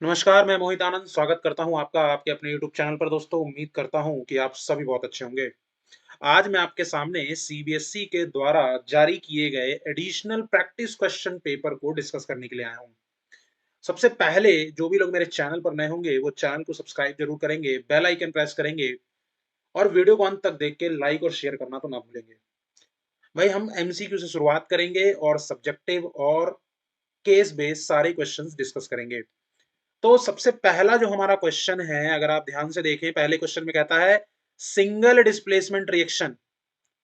नमस्कार, मैं मोहित आनंद स्वागत करता हूँ आपका आपके अपने यूट्यूब चैनल पर दोस्तों। उम्मीद करता हूँ कि आप सभी बहुत अच्छे होंगे। आज मैं आपके सामने सीबीएसई के द्वारा जारी किए गए एडिशनल प्रैक्टिस क्वेश्चन पेपर को डिस्कस करने के लिए आया हूँ। सबसे पहले जो भी लोग मेरे चैनल पर नए होंगे वो चैनल को सब्सक्राइब जरूर करेंगे, बेल आइकन प्रेस करेंगे और वीडियो को अंत तक देख के लाइक और शेयर करना तो ना भूलेंगे। भाई हम एमसीक्यू से शुरुआत करेंगे और सब्जेक्टिव और केस बेस्ड सारे क्वेश्चंस डिस्कस करेंगे। तो सबसे पहला जो हमारा क्वेश्चन है, अगर आप ध्यान से देखें, पहले क्वेश्चन में कहता है सिंगल डिस्प्लेसमेंट रिएक्शन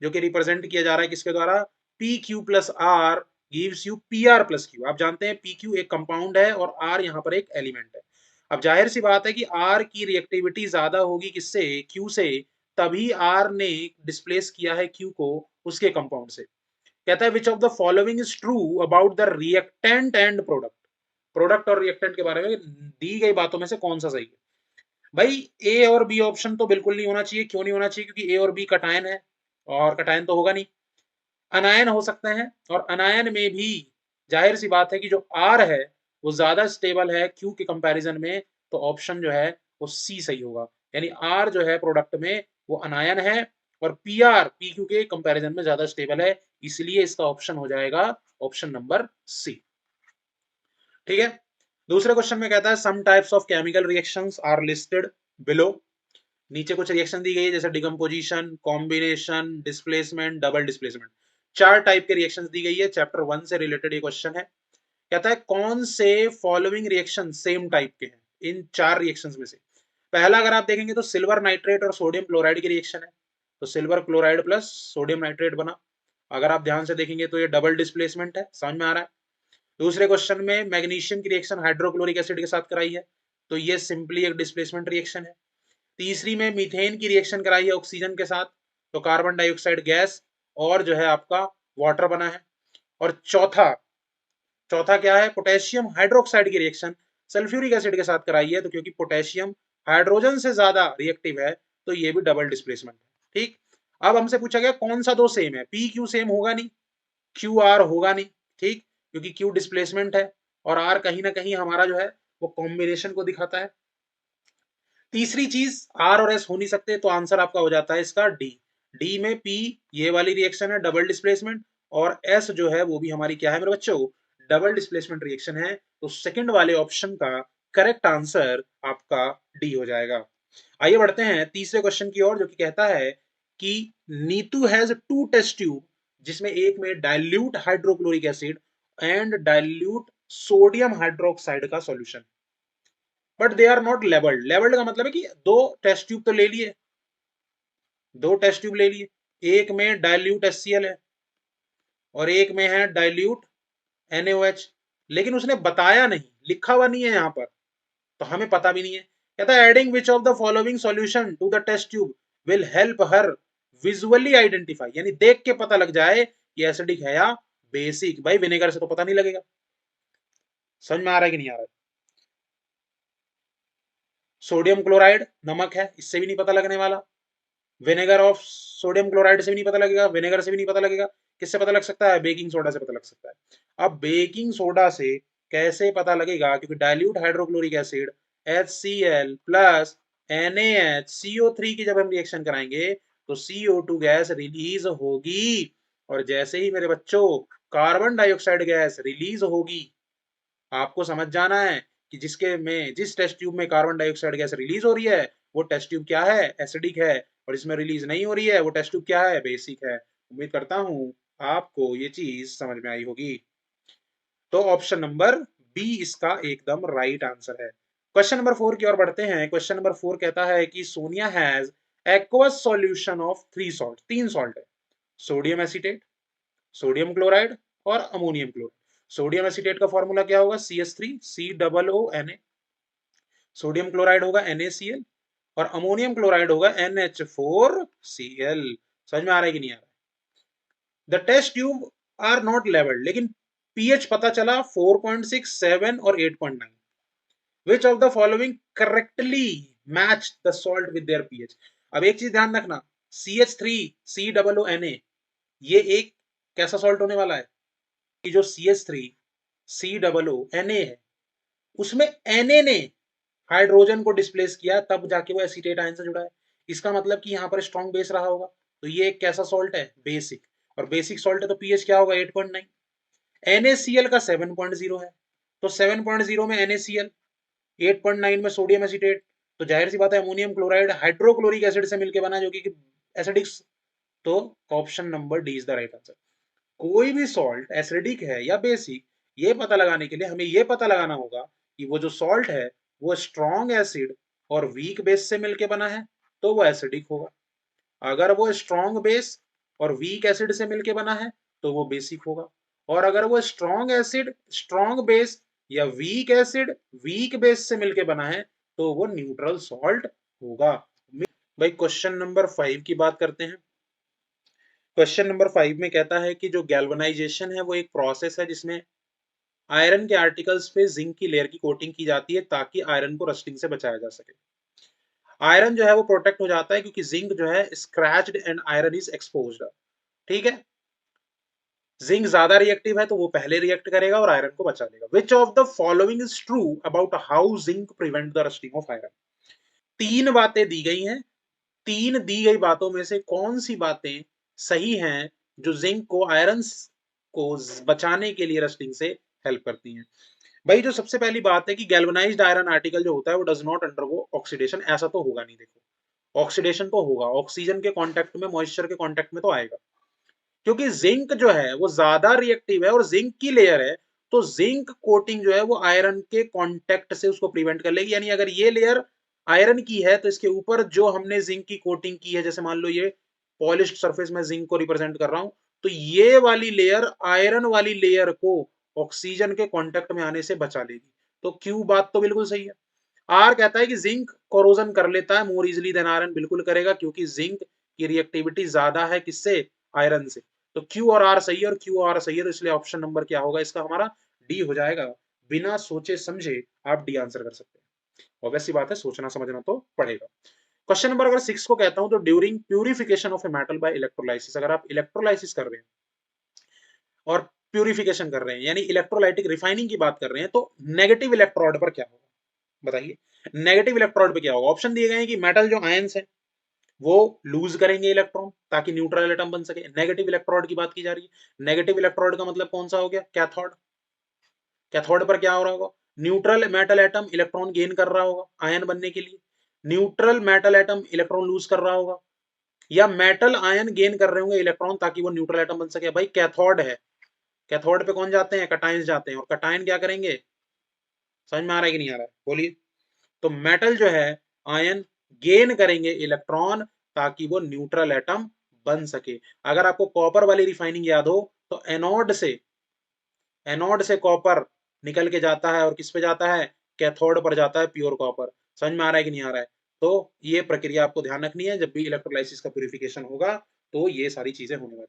जो कि रिप्रेजेंट किया जा रहा है किसके द्वारा, P Q plus R gives you P R plus Q. आप जानते हैं पी क्यू एक कंपाउंड है और आर यहाँ पर एक एलिमेंट है। अब जाहिर सी बात है कि आर की रिएक्टिविटी ज्यादा होगी किससे, क्यू से, तभी आर ने डिस्प्लेस किया है क्यू को उसके कंपाउंड से। कहता है विच of the following is true about the reactant and product. Product और रिएक्टेंट के बारे में दी गई बातों में से कौन सा सही है। भाई ए और बी ऑप्शन तो बिल्कुल नहीं होना चाहिए। क्यों नहीं होना चाहिए? क्योंकि ए और बी कटायन है और कटायन तो होगा नहीं। अनायन हो सकते हैं और अनायन में भी जाहिर सी बात है कि जो आर है वो ज्यादा स्टेबल है क्यू के कंपैरिजन में, तो ऑप्शन जो है वो सी सही होगा। यानी आर जो है प्रोडक्ट में वो अनायन है और पी आर पी क्यू के कंपैरिजन में ज्यादा स्टेबल है, इसलिए इसका ऑप्शन हो जाएगा ऑप्शन नंबर सी। ठीक है। दूसरे क्वेश्चन में कहता है some types of chemical reactions are listed below. नीचे कुछ रिएक्शन दी गई है जैसे decomposition, combination, displacement, double displacement. चार टाइप के रिएक्शंस दी गई है। चैप्टर 1 से रिलेटेड ये क्वेश्चन है। कहता है कौन से फॉलोइंग रिएक्शन सेम टाइप के हैं इन चार रिएक्शंस में से। पहला अगर आप देखेंगे तो सिल्वर नाइट्रेट और सोडियम क्लोराइड की रिएक्शन है। तो silver chloride plus sodium nitrate बना। अगर आप ध्यान से देखेंगे तो ये डबल डिस्प्लेसमेंट है, समझ में आ रहा है। दूसरे क्वेश्चन में मैग्नीशियम की रिएक्शन हाइड्रोक्लोरिक एसिड के साथ कराई है, तो ये सिंपली एक डिस्प्लेसमेंट रिएक्शन है। तीसरी में मीथेन की रिएक्शन कराई है ऑक्सीजन के साथ, तो कार्बन डाइऑक्साइड गैस और जो है आपका वाटर बना है। और चौथा चौथा क्या है, पोटेशियम हाइड्रोक्साइड की रिएक्शन सल्फ्यूरिक एसिड के साथ कराई है, तो क्योंकि पोटेशियम हाइड्रोजन से ज्यादा रिएक्टिव है तो ये भी डबल डिस्प्लेसमेंट है। ठीक। अब हमसे पूछा गया कौन सा दो सेम है। पी क्यू सेम होगा नहीं, क्यू आर होगा नहीं। ठीक, क्योंकि क्यू डिस्प्लेसमेंट है और आर कहीं ना कहीं हमारा जो है वो कॉम्बिनेशन को दिखाता है। तीसरी चीज आर और एस हो नहीं सकते, तो आंसर आपका हो जाता है इसका डी। डी में पी ये वाली रिएक्शन है डबल डिस्प्लेसमेंट, और एस जो है वो भी हमारी क्या है मेरे बच्चों, डबल डिस्प्लेसमेंट रिएक्शन है। तो सेकंड वाले ऑप्शन का करेक्ट आंसर आपका डी हो जाएगा। आइए बढ़ते हैं तीसरे क्वेश्चन की ओर, जो कि कहता है कि Neetu has two test tube जिसमें एक में dilute hydrochloric acid and dilute sodium hydroxide का solution, but they are not labelled. Labelled का मतलब है कि दो टेस्ट ट्यूब तो ले लिए, दो टेस्ट ट्यूब ले लिए, एक में डाइल्यूट HCl है और एक में है डाइल्यूट NaOH, लेकिन उसने बताया नहीं, लिखा हुआ नहीं है यहाँ पर, तो हमें पता भी नहीं है। कहता है adding which of the following solution to the test tube will help her visually identify, यानी देख के पता लग जाए कि एसिडिक है या बेसिक। भाई विनेगर से तो पता नहीं लगेगा। समझ में आ रहा है कि नहीं आ रहा है? सोडियम क्लोराइड नमक है, इससे भी नहीं पता लगने वाला। विनेगर ऑफ सोडियम क्लोराइड से भी नहीं पता लगेगा, विनेगर से भी नहीं पता लगेगा। किससे पता लग सकता है? बेकिंग सोडा से पता लग सकता है। अब बेकिंग सोडा से कैसे पता लगेगा? क्योंकि dilute hydrochloric acid HCl plus NaHCO3 की जब हम रिएक्शन कराएंगे तो CO2 गैस रिलीज होगी, और जैसे ही मेरे बच्चों कार्बन डाइऑक्साइड गैस रिलीज होगी, आपको समझ जाना है कि जिस टेस्ट ट्यूब में कार्बन डाइऑक्साइड गैस रिलीज हो रही है वो टेस्ट ट्यूब क्या है? एसिडिक है। और इसमें रिलीज नहीं हो रही है वो टेस्ट ट्यूब क्या है? बेसिक है। उम्मीद करता हूं आपको ये चीज समझ में आई होगी। तो ऑप्शन नंबर बी इसका एकदम राइट आंसर है। क्वेश्चन नंबर 4 की ओर बढ़ते हैं। क्वेश्चन नंबर 4 कहता है कि Sonia has aqueous solution of three salt, तीन सॉल्ट है, सोडियम एसीटेट, सोडियम क्लोराइड और अमोनियम क्लोराइड। सोडियम एसीटेट का फॉर्मूला क्या होगा? CH3COONA। सोडियम क्लोराइड होगा NaCl और अमोनियम क्लोराइड होगा NH4Cl। समझ में आ रहा है कि नहीं आ रहा है? The test tube are not labelled, लेकिन पीएच पता चला 4.6, 7 और 8.9। Which of the following correctly match the salt with their pH. अब एक चीज ध्यान रखना, CH3COONA ये एक कैसा सॉल्ट होने वाला है कि जो CH3COONA है उसमें Na ने हाइड्रोजन को डिस्प्लेस किया, तब जाके वो एसीटेट आयन से जुड़ा है। इसका मतलब कि यहाँ पर स्ट्रॉन्ग बेस रहा होगा। तो ये एक कैसा सॉल्ट है? बेसिक। और बेसिक सॉल्ट है तो पीएच क्या होगा? 8.9। NaCl का 7.0 है, तो 7.0 में NaCl, 8.9 में सोडियम एसीटेट, तो जाहिर सी बात है अमोनियम क्लोराइड हाइड्रोक्लोरिक एसिड से मिलकर बना, जो कि एसिडिक। तो option number D is the right answer. कोई भी सॉल्ट एसिडिक है या बेसिक, ये पता लगाने के लिए हमें ये पता लगाना होगा कि वो जो सॉल्ट है वो स्ट्रॉन्ग एसिड और वीक बेस से मिलके बना है तो वो एसिडिक होगा। अगर वो स्ट्रॉन्ग बेस और वीक एसिड से मिलके बना है तो वो बेसिक होगा। और अगर वो स्ट्रॉन्ग एसिड, स्ट्रॉन्ग बेस या वीक एसिड, वीक बेस से मिलके बना है तो वो न्यूट्रल सॉल्ट होगा। भाई क्वेश्चन नंबर 5 की बात करते हैं। क्वेश्चन नंबर 5 में कहता है कि जो गैल्वेनाइजेशन है वो एक प्रोसेस है जिसमें आयरन के आर्टिकल्स पे जिंक की लेयर की कोटिंग की जाती है ताकि आयरन को रस्टिंग से बचाया जा सके। आयरन जो है वो प्रोटेक्ट हो जाता है क्योंकि जिंक जो है scratched and iron is exposed. ठीक है, जिंक ज्यादा रिएक्टिव है तो वो पहले रिएक्ट करेगा और आयरन को बचा लेगा। विच of the following is true about how zinc prevent the rusting of iron? तीन बातें दी गई हैं, तीन दी गई बातों में से कौन सी बातें सही हैं जो जिंक को आयरन को बचाने के लिए रस्टिंग से हेल्प करती हैं? भाई जो सबसे पहली बात है कि गैल्वेनाइज्ड आयरन आर्टिकल जो होता है वो डज नॉट अंडरगो ऑक्सीडेशन। ऐसा तो होगा नहीं, देखो ऑक्सीडेशन तो होगा, ऑक्सीजन के कांटेक्ट में, मॉइस्चर के कांटेक्ट में तो आएगा, क्योंकि जिंक जो है वो ज्यादा रिएक्टिव है और जिंक की लेयर है। तो जिंक कोटिंग जो है वो आयरन के कांटेक्ट से उसको प्रिवेंट कर लेगी। यानी अगर ये लेयर आयरन की है तो इसके ऊपर जो हमने जिंक की कोटिंग की है, जैसे मान लो ये पॉलिश्ड सरफेस में जिंक को रिप्रेजेंट कर रहा हूं, तो ये वाली लेयर आयरन वाली लेयर को ऑक्सीजन के कांटेक्ट में आने से बचा लेगी। तो क्यू बात तो बिल्कुल सही है। आर कहता है कि जिंक कोरोजन कर लेता है मोर इजिली देन आयरन, बिल्कुल करेगा क्योंकि जिंक की रिएक्टिविटी ज्यादा है किससे? आयरन से। तो क्यू और आर सही है और क्यू और सही है, तो इसलिए ऑप्शन नंबर क्या होगा इसका? हमारा डी हो जाएगा। बिना सोचे समझे आप डी आंसर कर सकते हैं। ऑब्वियस सी बात है, सोचना समझना तो पड़ेगा। क्वेश्चन नंबर अगर 6 को कहता हूं तो during purification of a metal by electrolysis, अगर आप इलेक्ट्रोलाइसिस कर रहे हैं और प्यूरिफिकेशन कर रहे हैं यानी इलेक्ट्रोलाइटिक रिफाइनिंग की बात कर रहे हैं, तो नेगेटिव इलेक्ट्रोड पर क्या होगा? बताइए, नेगेटिव इलेक्ट्रोड पे क्या होगा? ऑप्शन दिए गए हैं कि मेटल जो आयंस है वो लूज करेंगे इलेक्ट्रॉन ताकि न्यूट्रल एटम बन सके। नेगेटिव इलेक्ट्रोड की बात की जा रही है। नेगेटिव इलेक्ट्रोड का मतलब कौन सा हो गया? कैथोड। कैथोड पर क्या हो रहा होगा? Neutral metal atom electron gain कर रहा होगा आयन बनने के लिए, neutral metal atom electron lose कर रहा होगा, या मेटल आयन गेन कर रहे होंगे इलेक्ट्रॉन ताकि वो न्यूट्रल एटम बन सके। भाई कैथोड है, कैथोड पे कौन जाते हैं? कटायंस जाते हैं, और कटायन क्या करेंगे? समझ में आ रहा है कि नहीं आ रहा है? बोलिए। तो मेटल जो है आयन गेन करेंगे इलेक्ट्रॉन ताकि वो न्यूट्रल एटम बन सके। अगर आपको कॉपर वाली रिफाइनिंग याद हो तो एनोड से कॉपर निकल के जाता है और किस पे जाता है? कैथोड पर जाता है, प्योर कॉपर। समझ में आ रहा है कि नहीं आ रहा है? तो ये प्रक्रिया आपको ध्यान रखनी है, जब भी इलेक्ट्रोलाइसिस का प्यूरिफिकेशन होगा तो ये सारी चीजें होने वाली है।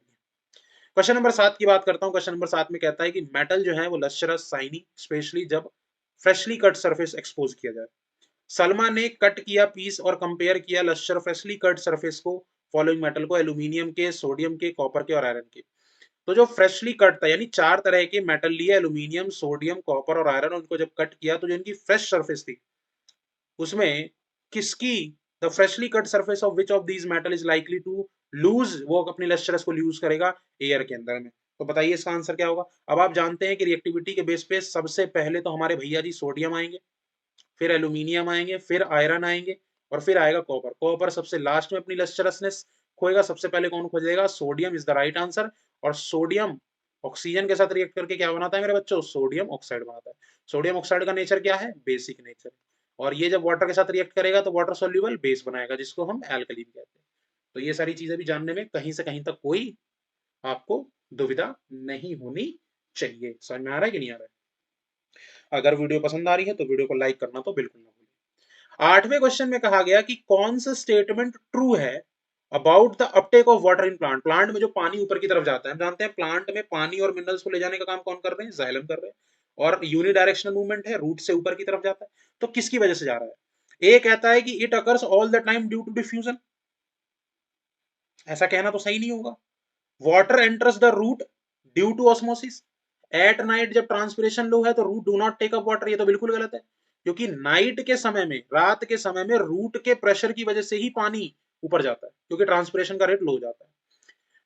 क्वेश्चन नंबर 7 की बात करता हूँ। क्वेश्चन नंबर 7 में कहता है कि मेटल जो है वो लश्चरस शाइनी, स्पेशली जब फ्रेशली कट सरफेस एक्सपोज किया जाए। सलमा ने कट किया पीस और कंपेयर किया लश्चर फ्रेशली कट सरफेस को फॉलोइंग मेटल को, एल्यूमिनियम के, सोडियम के, कॉपर के और आयरन के। तो जो फ्रेशली कट था यानी चार तरह के मेटल लिए, एल्यूमिनियम, सोडियम, कॉपर और आयरन, उनको जब कट किया तो जो इनकी फ्रेश सरफेस थी उसमें किसकी, the freshly cut surface of which of these metal is likely to lose, वो अपनी लश्चरस को लूज करेगा एयर के अंदर में। तो बताइए इसका आंसर क्या होगा? अब आप जानते हैं कि रिएक्टिविटी के बेस पे सबसे पहले तो हमारे भैया जी सोडियम आएंगे, फिर एल्यूमिनियम आएंगे, फिर आयरन आएंगे और फिर आएगा कॉपर। कॉपर सबसे लास्ट में अपनी लस्टरसनेस खोएगा। सबसे पहले कौन खोजेगा? Sodium is the right answer. और सोडियम ऑक्सीजन के साथ रिएक्ट करके क्या बनाता है मेरे बच्चों? सोडियम ऑक्साइड बनाता है। सोडियम ऑक्साइड का नेचर क्या है? Basic nature. और ये जब वाटर के साथ रिएक्ट करेगा तो वाटर सोल्यूबल बेस बनाएगा जिसको हम एल्कलीन कहते हैं। तो ये सारी चीजें भी जानने में कहीं से कहीं तक कोई आपको दुविधा नहीं होनी चाहिए। समझ में आ रहा है कि नहीं आ रहा है? अगर वीडियो पसंद आ रही है तो वीडियो को लाइक करना तो बिल्कुल ना भूलें। 8वें क्वेश्चन में कहा गया कि कौन सा स्टेटमेंट ट्रू है about the Uptake of water in plant. Plant में जो पानी ऊपर की तरफ जाता है, हम जानते हैं प्लांट में पानी और मिनरल्स को ले जाने का काम कौन कर रहे हैं? जाइलम कर रहे हैं। और यूनिडायरेक्शनल मूवमेंट है, रूट से ऊपर की तरफ जाता है। तो किसकी वजह से जा रहा है? ए कहता है कि it occurs all the time due to diffusion. ऐसा कहना तो सही नहीं होगा। Water enters the root due to osmosis. At night जब ट्रांसपिरेशन लो है तो root do not take up water, ये तो बिल्कुल गलत है, क्योंकि नाइट के समय में, रात के समय में रूट के प्रेशर की वजह से ही पानी ऊपर जाता है, क्योंकि ट्रांसपिरेशन का रेट लो हो जाता है।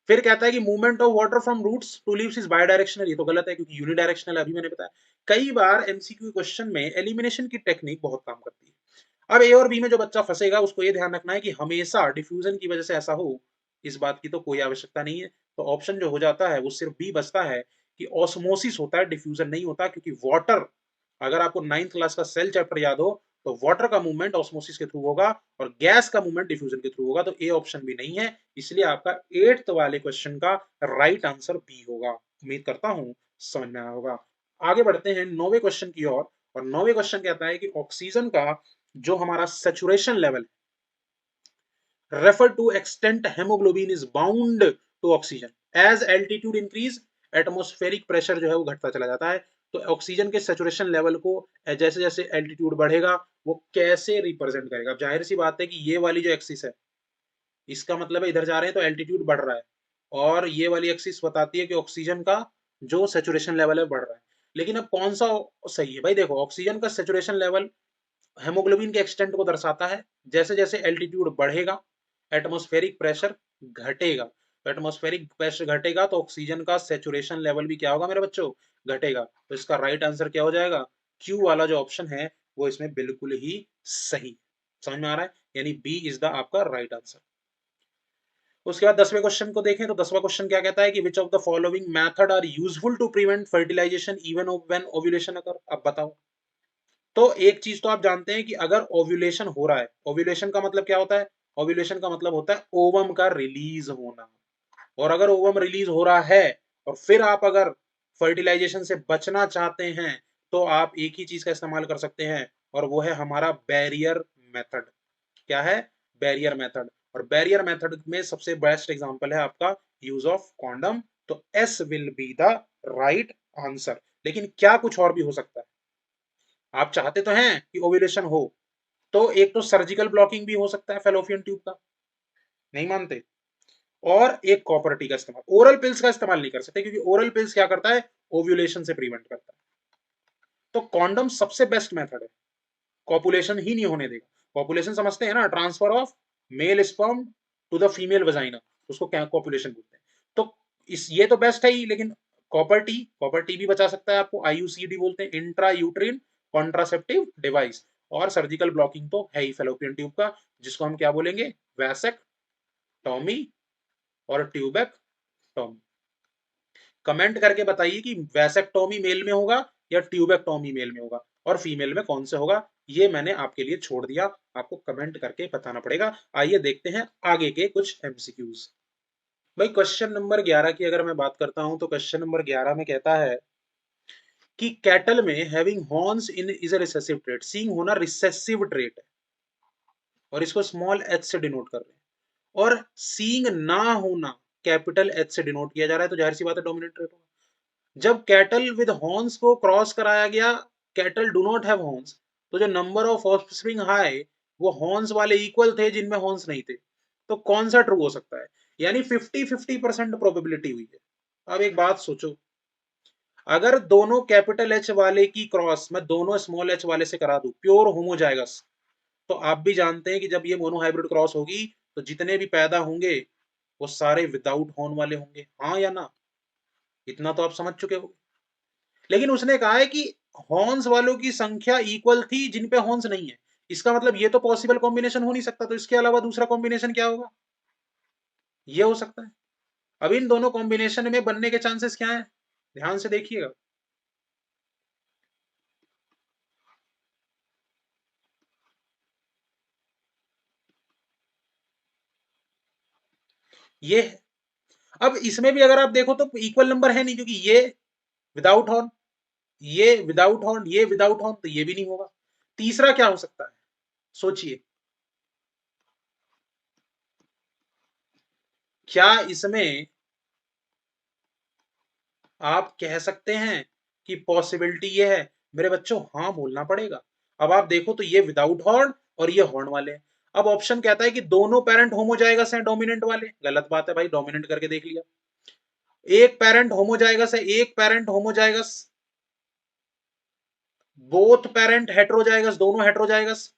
फिर कहता है कि movement of water from roots to leaves is bidirectional, ये तो गलत है क्योंकि यूनिडायरेक्शनल है, अभी मैंने बताया। कई बार एमसीक्यू क्वेश्चन में एलिमिनेशन की टेक्निक बहुत काम करती है। अब ए और बी में जो बच्चा फंसेगा उसको ये ध्यान रखना है कि हमेशा डिफ्यूजन की वजह से ऐसा हो, इस बात की तो कोई आवश्यकता नहीं है। तो ऑप्शन जो हो जाता है वो सिर्फ बी बचता है कि ऑस्मोसिस होता है, डिफ्यूजन नहीं होता, क्योंकि वाटर, अगर आपको 9th क्लास का सेल चैप्टर याद हो तो वाटर का मूवमेंट ऑस्मोसिस के थ्रू होगा और गैस का मूवमेंट डिफ्यूजन के थ्रू होगा, तो ए ऑप्शन भी नहीं है। इसलिए आपका 8th वाले क्वेश्चन का राइट आंसर बी होगा। उम्मीद करता हूं समझ में आया होगा। आगे बढ़ते हैं 9वें क्वेश्चन की ओर, और 9वें क्वेश्चन कहता है कि ऑक्सीजन का जो हमारा saturation level, refer to extent haemoglobin is bound to oxygen as altitude increase, atmospheric pressure जो है वो घटता चला जाता है। तो ऑक्सीजन के सेचुरेशन लेवल को जैसे जैसे एल्टीट्यूड बढ़ेगा वो कैसे रिप्रेजेंट करेगा। जाहिर सी बात है कि ये वाली जो एक्सिस है, इसका मतलब है इधर जा रहे हैं तो एल्टीट्यूड बढ़ रहा है, और ये वाली एक्सिस बताती है कि ऑक्सीजन का जो सेचुरेशन लेवल है बढ़ रहा है। लेकिन अब कौन सा सही है भाई? देखो, ऑक्सीजन का सेचुरेशन लेवल हेमोग्लोबिन के एक्सटेंट को दर्शाता है। जैसे जैसे एल्टीट्यूड बढ़ेगा एटमॉस्फेरिक प्रेशर घटेगा, तो एटमॉस्फेरिक प्रेशर घटेगा तो ऑक्सीजन का सेचुरेशन लेवल भी क्या होगा मेरे बच्चों? घटेगा। तो इसका राइट आंसर क्या हो जाएगा? क्यू वाला जो ऑप्शन है वो इसमें बिल्कुल ही सही। समझ में आ रहा है? यानी बी इज द आपका राइट आंसर। उसके बाद 10वें क्वेश्चन को देखें तो 10वां क्वेश्चन क्या कहता है कि which of the following method are useful to prevent fertilisation even when ovulation occur. अब बताओ। तो एक चीज तो आप जानते हैं कि अगर ओव्यूलेशन हो रहा है, ओव्यूलेशन का मतलब क्या होता है? ओव्यूलेशन का मतलब होता है ओवम का रिलीज होना। और अगर ओवम रिलीज हो रहा है और फिर आप अगर फर्टिलाइजेशन से बचना चाहते हैं तो आप एक ही चीज का इस्तेमाल कर सकते हैं, और वो है हमारा बैरियर मेथड। क्या है? Barrier method. और बैरियर मेथड में सबसे बेस्ट एग्जांपल है आपका यूज ऑफ कॉन्डम। तो S will be the right answer. लेकिन क्या कुछ और भी हो सकता है? आप चाहते तो हैं कि ओव्यूलेशन हो, तो एक तो सर्जिकल ब्लॉकिंग भी हो सकता है फेलोपियन ट्यूब का, नहीं मानते? और एक कॉपर टी का इस्तेमाल। ओरल पिल्स का इस्तेमाल नहीं कर सकते क्योंकि ओरल पिल्स क्या करता है? ओव्यूलेशन से प्रिवेंट करता है। तो कॉन्डम सबसे बेस्ट मेथड है, कॉपुलेशन ही नहीं होने देगा। कॉपुलेशन समझते हैं ना, transfer of male sperm to the female vagina, उसको क्या कॉपुलेशन बोलते हैं। तो इस ये तो बेस्ट है ही, लेकिन कॉपर टी भी बचा सकता है आपको। आईयूसीडी बोलते हैं, इंट्रा यूट्रिन कॉन्ट्रासेप्टिव डिवाइस। और सर्जिकल ब्लॉकिंग तो है ही फेलोपियन ट्यूब का, जिसको हम क्या बोलेंगे? वैसेक्टॉमी और ट्यूबेक्टॉमी। कमेंट करके बताइए कि वैसेक्टॉमी मेल में होगा या ट्यूबेक्टॉमी मेल में होगा, और फीमेल में कौन से होगा। ये मैंने आपके लिए छोड़ दिया, आपको कमेंट करके बताना पड़ेगा। आइए देखते हैं आगे के कुछ एमसीक्यूज। भाई क्वेश्चन नंबर 11 की अगर मैं बात करता हूं तो क्वेश्चन नंबर 11 में कहता है कि कैटल में having horns in is a recessive trait. सींग होना रिसेसिव ट्रेट है, और इसको स्मॉल एच से डिनोट कर रहे हैं। और सींग ना होना कैपिटल एच से डिनोट किया जा रहा है, तो जाहिर सी बात है डोमिनेंट ट्रेट होगा। जब कैटल विद हॉर्न्स को क्रॉस कराया गया, cattle do not have horns, तो जो नंबर ऑफ ऑफस्प्रिंग हाई वो हॉर्न्स वाले इक्वल थे जिनमें हॉर्न्स नहीं थे। तो कौन सा ट्रू हो सकता है? यानी 50-50% प्रोबेबिलिटी हुई है। अब एक बात सोचो, अगर दोनों कैपिटल एच वाले की क्रॉस मैं दोनों स्मॉल एच वाले से करा दूं प्योर होमोजाइगस, तो आप भी जानते हैं कि जब ये मोनोहाइब्रिड क्रॉस होगी तो जितने भी पैदा होंगे वो सारे विदाउट हॉर्न वाले होंगे। हाँ या ना? इतना तो आप समझ चुके हो। लेकिन उसने कहा है कि हॉर्न्स वालों की संख्या इक्वल थी जिन पे हॉर्न्स नहीं है। इसका मतलब ये तो पॉसिबल कॉम्बिनेशन हो नहीं सकता, तो इसके अलावा दूसरा कॉम्बिनेशन क्या होगा? ये हो सकता है। अब इन दोनों कॉम्बिनेशन में बनने के चांसेस क्या है? ध्यान से देखिएगा। ये है। अब इसमें भी अगर आप देखो तो इक्वल नंबर है नहीं, क्योंकि ये विदाउट हॉर्न, ये विदाउट हॉर्न, ये विदाउट हॉर्न, तो ये भी नहीं होगा। तीसरा क्या हो सकता है? सोचिए। क्या इसमें आप कह सकते हैं कि पॉसिबिलिटी ये है? मेरे बच्चों हाँ बोलना पड़ेगा। अब आप देखो तो ये विदाउट हॉर्न और ये हॉर्न वाले हैं। अब ऑप्शन कहता है कि दोनों पेरेंट होमोजाइगस हैं डोमिनेंट वाले। गलत बात है भाई, डोमिनेंट करके देख लिया। एक पेरेंट होमोजाइगस है, एक parent homozygous, both parent heterozygous, दोनों हेट्रोजाइगस,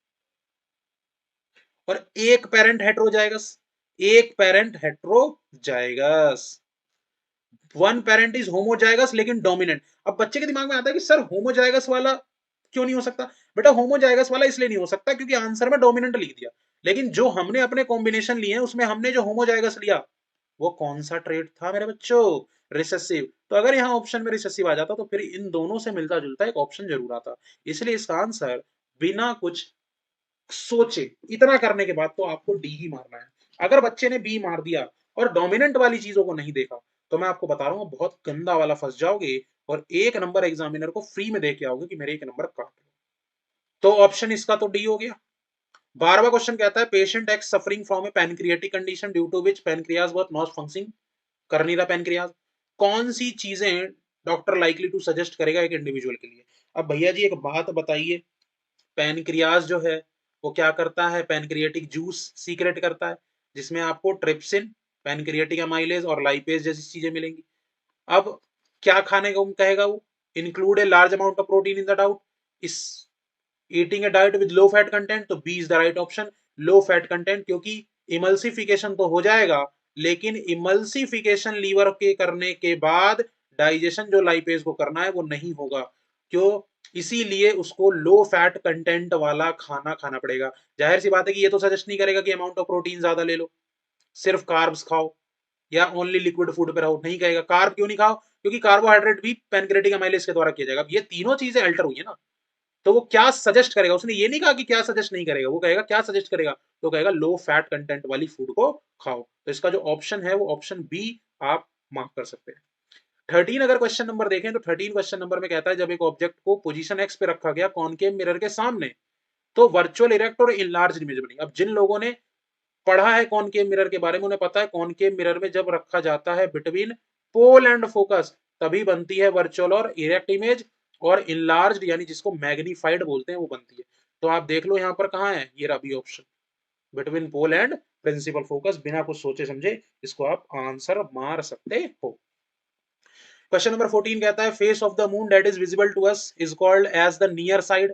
और एक पेरेंट हेट्रोजाइगस, एक parent heterozygous, one parent is homozygous लेकिन डोमिनेंट। अब बच्चे के दिमाग में आता है कि सर होमोजाइगस वाला क्यों नहीं हो सकता? बेटा होमोजाइगस वाला इसलिए नहीं हो सकता क्योंकि आंसर में डोमिनेंट लिख दिया, लेकिन जो हमने अपने कॉम्बिनेशन लिए हैं उसमें हमने जो होमोजाइगस लिया वो कौन सा ट्रेट था मेरे बच्चों? रिसेसिव। तो अगर यहाँ ऑप्शन में रिसेसिव आ जाता तो फिर इन दोनों से मिलता जुलता एक ऑप्शन जरूर आता, इसलिए इसका आंसर बिना कुछ सोचे इतना करने के बाद तो आपको डी ही मारना है। अगर बच्चे ने बी मार दिया और डोमिनेंट वाली चीजों को नहीं देखा तो मैं आपको बता रहा हूँ बहुत गंदा वाला फंस जाओगे और एक नंबर एग्जामिनर को फ्री में दे के आओगे कि मेरे एक नंबर काट लो। तो ऑप्शन इसका तो डी हो गया। 12वां क्वेश्चन कहता है patient X suffering from a pancreatic condition due to which pancreas was not functioning, कर नहीं रहा पैनक्रियाज। कौन सी चीजें डॉक्टर लाइकली टू सजेस्ट करेगा एक इंडिविजुअल के लिए? अब भैया जी एक बात बताइए, पैनक्रियाज जो है वो क्या करता है? पैनक्रियाटिक जूस सीक्रेट करता है जिसमें आपको ट्रिप्सिन, पैनक्रियाटिक अमाइलेज और लाइपेज जैसी चीजें मिलेंगी। अब क्या खाने को कहेगा वो? Include a large amount of protein in the diet, is eating a diet with low fat content, तो B is the right option, low fat content, क्योंकि इमल्सिफिकेशन तो हो जाएगा लेकिन इमल्सिफिकेशन लीवर के करने के बाद डाइजेशन जो लाइपेज को करना है वो नहीं होगा। क्यों? इसीलिए उसको लो फैट कंटेंट वाला खाना खाना पड़ेगा। जाहिर सी बात है कि ये तो सजेस्ट नहीं करेगा कि अमाउंट ऑफ प्रोटीन ज्यादा ले लो, सिर्फ कार्ब्स खाओ या ओनली लिक्विड फूड पे रहो, नहीं कहेगा। कार्ब क्यों नहीं खाओ? क्योंकि कार्बोहाइड्रेट भी पैनक्रेटिक अमाइलेज के द्वारा किया जाएगा। ये तीनों चीजें अल्टर हुई है ना, तो वो क्या सजेस्ट करेगा? उसने ये नहीं कहा कि क्या सजेस्ट नहीं करेगा, वो कहेगा क्या सजेस्ट करेगा, तो कहेगा लो फैट कंटेंट वाली फूड को खाओ। तो इसका जो ऑप्शन है वो ऑप्शन बी आप मार्क कर सकते हैं। 13 अगर क्वेश्चन नंबर देखें तो 13 क्वेश्चन नंबर में कहता है जब एक ऑब्जेक्ट को पोजीशन एक्स पे रखा गया कॉनकेव मिरर के सामने तो वर्चुअल इरेक्ट और इनलार्ज इमेज बनी। अब जिन लोगों ने पढ़ा है कॉनकेव मिरर के बारे में उन्हें पता है कॉनकेव मिरर में जब रखा जाता है बिटवीन पोल एंड फोकस तभी बनती है वर्चुअल और इरेक्ट इमेज, और इनलार्ज्ड यानी जिसको मैग्नीफाइड बोलते हैं वो बनती है। तो आप देख लो यहाँ पर कहाँ है, ये रहा B option, between pole and principal focus. बिना कुछ सोचे समझे इसको आप आंसर मार सकते हो। क्वेश्चन नंबर 14 कहता है face of the moon that is visible to us is called as the near side,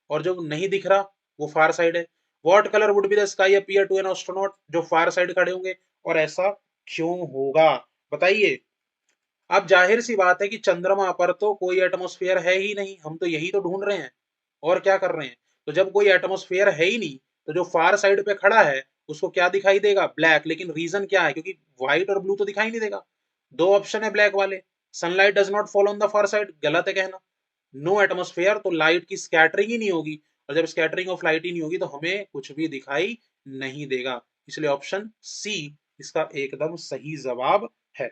और जो नहीं दिख रहा वो फार साइड है। What colour would be the sky appear to an astronaut, जो फार साइड खड़े होंगे, और ऐसा क्यों होगा बताइए? अब जाहिर सी बात है कि चंद्रमा पर तो कोई एटमॉस्फेयर है ही नहीं, हम तो यही तो ढूंढ रहे हैं और क्या कर रहे हैं। तो जब कोई एटमॉस्फेयर है ही नहीं तो जो फार साइड पे खड़ा है उसको क्या दिखाई देगा? ब्लैक। लेकिन रीजन क्या है? क्योंकि व्हाइट और ब्लू तो दिखाई नहीं देगा। दो ऑप्शन है ब्लैक वाले। Sunlight does not fall on the far side, गलत है कहना। नो एटमॉस्फेयर तो लाइट की स्कैटरिंग ही नहीं होगी, और जब स्कैटरिंग ऑफ लाइट ही नहीं होगी तो हमें कुछ भी दिखाई नहीं देगा। इसलिए ऑप्शन सी इसका एकदम सही जवाब है।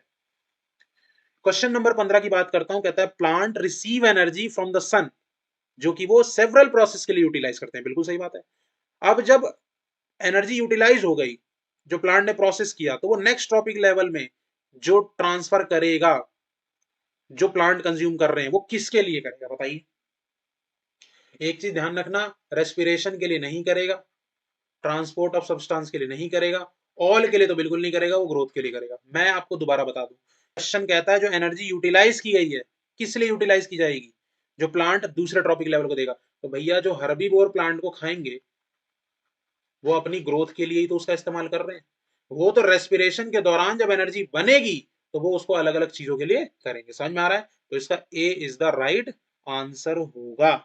क्वेश्चन नंबर 15 की बात करता हूं, कहता है plant receive energy from the sun, जो कि वो सेवरल प्रोसेस के लिए यूटिलाइज करते हैं। बिल्कुल सही बात है। अब जब एनर्जी यूटिलाइज हो गई जो प्लांट ने प्रोसेस किया तो वो नेक्स्ट ट्रॉपिक लेवल में जो ट्रांसफर करेगा, जो प्लांट कंज्यूम कर रहे हैं वो किसके लिए करेगा बताइए? एक चीज ध्यान रखना, रेस्पिरेशन के लिए नहीं करेगा, ट्रांसपोर्ट ऑफ सब्सटेंस के लिए नहीं करेगा, ऑल के लिए तो बिल्कुल नहीं करेगा, वो ग्रोथ के लिए करेगा। मैं आपको दोबारा बता दूं, क्वेश्चन कहता है जो एनर्जी यूटिलाइज की गई है किस लिए यूटिलाइज की जाएगी? जो प्लांट दूसरे ट्रॉपिक लेवल को देगा। तो भैया जो हर्बीवोर प्लांट को खाएंगे वो अपनी ग्रोथ के लिए ही तो उसका इस्तेमाल कर रहे हैं। वो तो रेस्पिरेशन के दौरान जब एनर्जी बनेगी तो वो उसको अलग अलग चीजों के लिए करेंगे। समझ में आ रहा है? तो इसका A is the right answer होगा।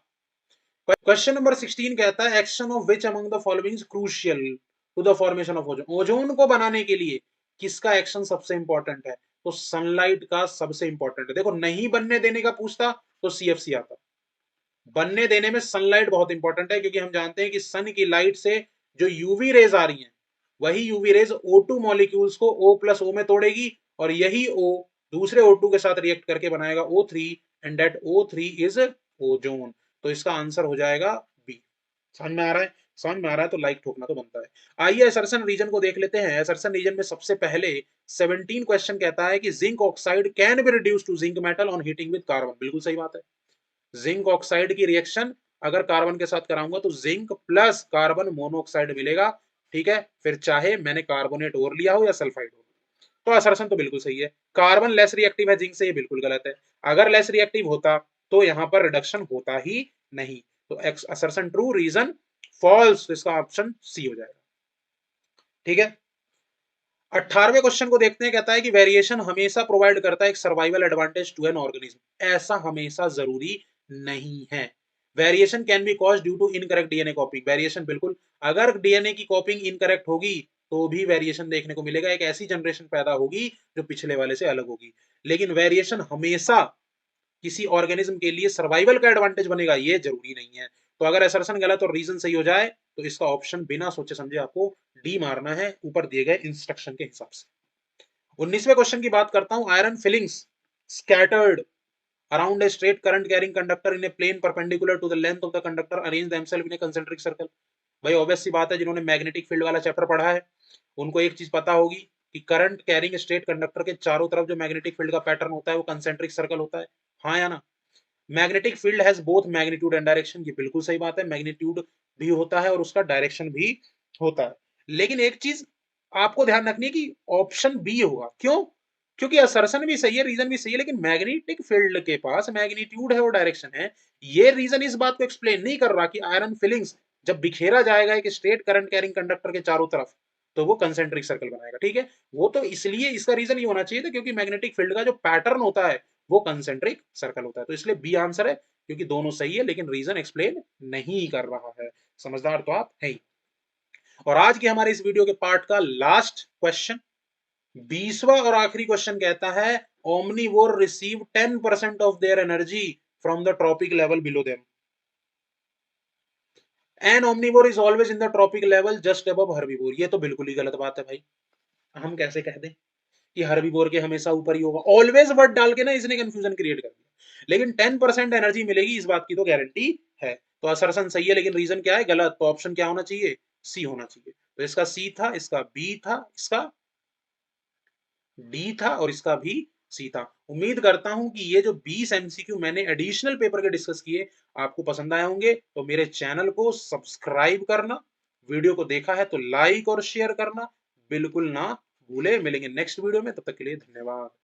क्वेश्चन नंबर 16 कहता है action of which among the following is crucial to the formation of ozone, ozone को बनाने के लिए किसका एक्शन सबसे इंपॉर्टेंट है? तो सनलाइट का सबसे इंपॉर्टेंट है। देखो नहीं बनने देने का पूछता तो सीएफसी आता, बनने देने में सनलाइट बहुत इंपॉर्टेंट है क्योंकि हम जानते हैं कि सन की लाइट से जो यूवी रेज आ रही हैं वही यूवी रेज O2 मॉलिक्यूल्स को O+O में तोड़ेगी और यही O दूसरे O2 के साथ रिएक्ट करके बनाएगा O3 and that O3 is ozone. तो इसका आंसर हो जाएगा बी। समझ में आ रहा है? समझ में आ रहा है तो लाइक ठोकना तो बनता है। आइए असरसन रीजन को देख लेते हैं। असरसन रीजन में सबसे पहले 17 क्वेश्चन कहता है कि zinc oxide can be reduce to zinc metal on heating with carbon. बिल्कुल सही बात है। जिंक ऑक्साइड की रिएक्शन अगर कार्बन के साथ कराऊंगा तो जिंक प्लस कार्बन मोनोऑक्साइड मिलेगा। ठीक है, फिर चाहे मैंने कार्बोनेट और लिया हो या सल्फाइड हो। तो असर्शन तो बिल्कुल सही है। कार्बन लेस रिएक्टिव है जिंक से, ये बिल्कुल गलत है। अगर लेस रिएक्टिव होता तो यहां पर रिडक्शन होता ही नहीं। तो असर्शन ट्रू, रीजन फॉल्स। तो इसका ऑप्शन सी हो जाएगा। ठीक है, 18वें क्वेश्चन को देखते हैं। कहता है कि वेरिएशन हमेशा प्रोवाइड करता है एक survival advantage to an organism. ऐसा हमेशा जरूरी नहीं है। Variation can be cause due to incorrect DNA copying. Variation बिल्कुल, अगर डीएनए की कॉपिंग इनकरेक्ट होगी तो भी वेरिएशन देखने को मिलेगा। एक ऐसी जनरेशन पैदा होगी जो पिछले वाले से अलग होगी। लेकिन वेरिएशन हमेशा किसी ऑर्गेनिज्म के लिए सर्वाइवल का एडवांटेज बनेगा, ये जरूरी नहीं है। तो अगर असर्शन गलत और रीजन सही हो जाए तो इसका ऑप्शन बिना सोचे समझे आपको डी मारना है, ऊपर दिए गए इंस्ट्रक्शन के हिसाब से। 19वें क्वेश्चन की बात करता हूं। Iron filings scattered around a straight current carrying conductor in a plane perpendicular to the length of the conductor arrange themselves in a concentric circle. भाई ऑब्वियस सी बात है, जिन्होंने मैग्नेटिक फील्ड वाला चैप्टर पढ़ा है उनको एक चीज पता होगी कि करंट कैरिंग स्ट्रेट कंडक्टर के चारों तरफ जो मैग्नेटिक फील्ड का पैटर्न होता है वो कंसेंट्रिक सर्कल होता है। हाँ या ना? Magnetic field has both magnitude and direction. ये बिल्कुल सही बात है, मैग्नीट्यूड भी होता है और उसका डायरेक्शन भी होता है। लेकिन एक चीज आपको ध्यान रखनी है कि ऑप्शन बी होगा। क्यों? क्योंकि असर्शन भी सही है, रीजन भी सही है, लेकिन मैग्नेटिक फील्ड के पास मैग्नीट्यूड है और डायरेक्शन है। ये रीजन इस बात को एक्सप्लेन नहीं कर रहा कि आयरन फिलिंग्स जब बिखेरा जाएगा एक स्ट्रेट करंट कैरिंग कंडक्टर के चारों तरफ तो वो कंसेंट्रिक सर्कल बनाएगा। ठीक है, वो तो इसलिए इसका रीजन ये होना चाहिए था क्योंकि मैग्नेटिक फील्ड का जो पैटर्न होता है वो कंसेंट्रिक सर्कल होता है। तो इसलिए बी आंसर है, क्योंकि दोनों सही है लेकिन रीजन एक्सप्लेन नहीं कर रहा है। समझदार तो आप है ही। और आज के हमारे इस वीडियो के पार्ट का लास्ट क्वेश्चन, 20वां और आखिरी क्वेश्चन कहता है omnivore receive 10% of their energy from the trophic level below them. An omnivore is always in the trophic level just above herbivore. ये तो बिल्कुल ही गलत बात है भाई। हम कैसे कह दें कि हर्बीवोर के हमेशा ऊपर ही होगा? ऑलवेज वर्ड डाल के ना इसने कंफ्यूजन क्रिएट कर दिया। लेकिन 10% एनर्जी मिलेगी इस बात की तो गारंटी है। तो असर्शन सही है लेकिन रीजन क्या है? गलत। तो ऑप्शन क्या होना चाहिए? सी होना चाहिए। तो इसका सी था, इसका बी था, इसका डी था और इसका भी सी था। उम्मीद करता हूं कि ये जो 20 एमसीक्यू मैंने एडिशनल पेपर के डिस्कस किए आपको पसंद आए होंगे। तो मेरे चैनल को सब्सक्राइब करना, वीडियो को देखा है तो लाइक और शेयर करना बिल्कुल ना भूले। मिलेंगे नेक्स्ट वीडियो में, तब तक के लिए धन्यवाद।